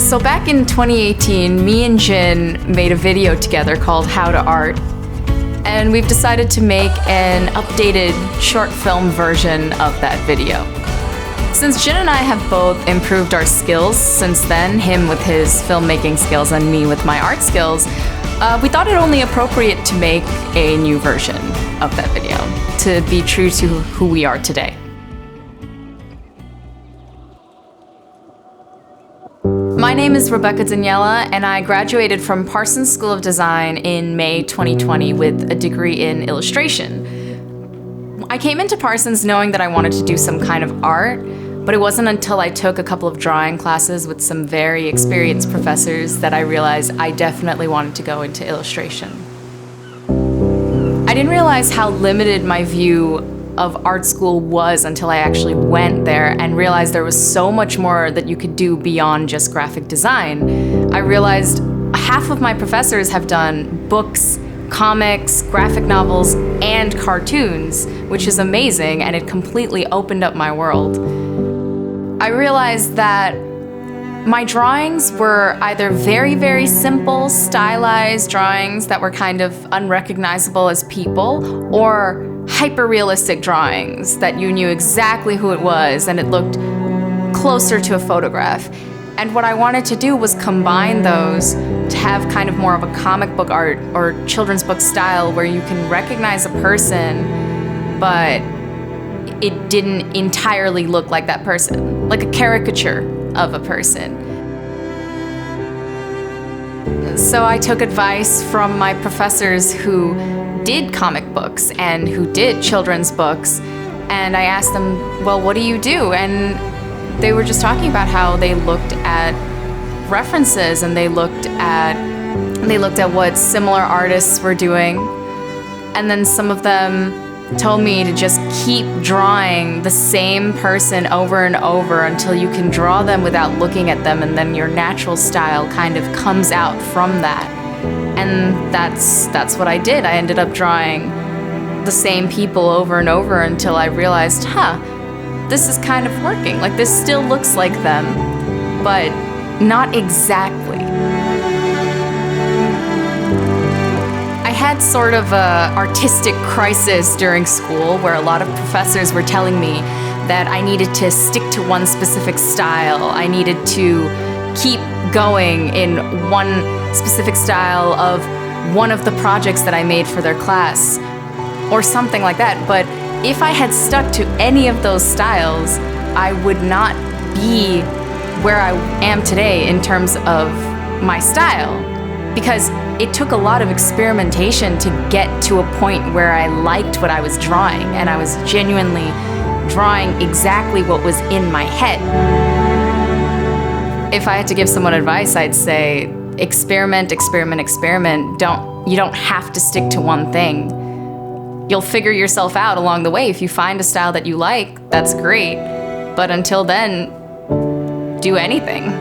So back in 2018, me and Jin made a video together called How to Art, and we've decided to make an updated short film version of that video. Since Jin and I have both improved our skills since then, him with his filmmaking skills and me with my art skills, we thought it only appropriate to make a new version of that video to be true to who we are today. My name is Rebecca Daniela, and I graduated from Parsons School of Design in May 2020 with a degree in illustration. I came into Parsons knowing that I wanted to do some kind of art, but it wasn't until I took a couple of drawing classes with some very experienced professors that I realized I definitely wanted to go into illustration. I didn't realize how limited my view of art school was until I actually went there and realized there was so much more that you could do beyond just graphic design. I realized half of my professors have done books, comics, graphic novels, and cartoons, which is amazing, and it completely opened up my world. I realized that my drawings were either very, very simple, stylized drawings that were kind of unrecognizable as people, or hyper-realistic drawings that you knew exactly who it was and it looked closer to a photograph. And what I wanted to do was combine those to have kind of more of a comic book art or children's book style where you can recognize a person, but it didn't entirely look like that person, like a caricature of a person. So I took advice from my professors who did comic books and who did children's books, and I asked them, well, what do you do? And they were just talking about how they looked at references and they looked at what similar artists were doing, and then some of them told me to just keep drawing the same person over and over until you can draw them without looking at them, and then your natural style kind of comes out from that. And that's what I did. I ended up drawing the same people over and over until I realized, this is kind of working. Like, this still looks like them, but not exactly. I had sort of an artistic crisis during school where a lot of professors were telling me that I needed to stick to one specific style. I needed to keep going in one specific style of one of the projects that I made for their class or something like that. But if I had stuck to any of those styles, I would not be where I am today in terms of my style, because it took a lot of experimentation to get to a point where I liked what I was drawing and I was genuinely drawing exactly what was in my head. If I had to give someone advice, I'd say experiment, experiment, experiment. You don't have to stick to one thing. You'll figure yourself out along the way. If you find a style that you like, that's great. But until then, do anything.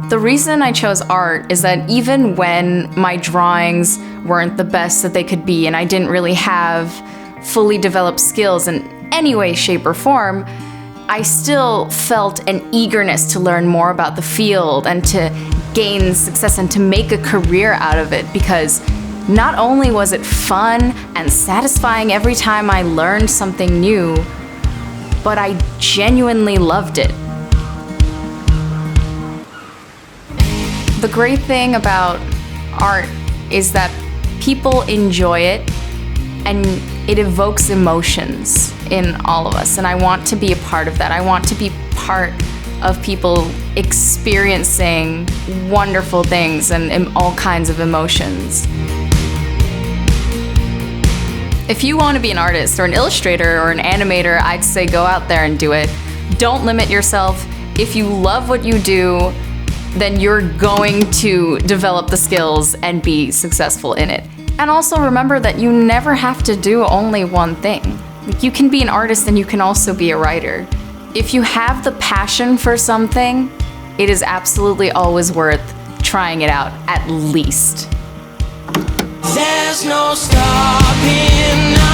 The reason I chose art is that even when my drawings weren't the best that they could be and I didn't really have fully developed skills in any way, shape, or form, I still felt an eagerness to learn more about the field and to gain success and to make a career out of it, because not only was it fun and satisfying every time I learned something new, but I genuinely loved it. The great thing about art is that people enjoy it and it evokes emotions in all of us, and I want to be a part of that. I want to be part of people experiencing wonderful things and all kinds of emotions. If you want to be an artist or an illustrator or an animator, I'd say go out there and do it. Don't limit yourself. If you love what you do, then you're going to develop the skills and be successful in it. And also remember that you never have to do only one thing. You can be an artist and you can also be a writer. If you have the passion for something, it is absolutely always worth trying it out, at least. There's no stopping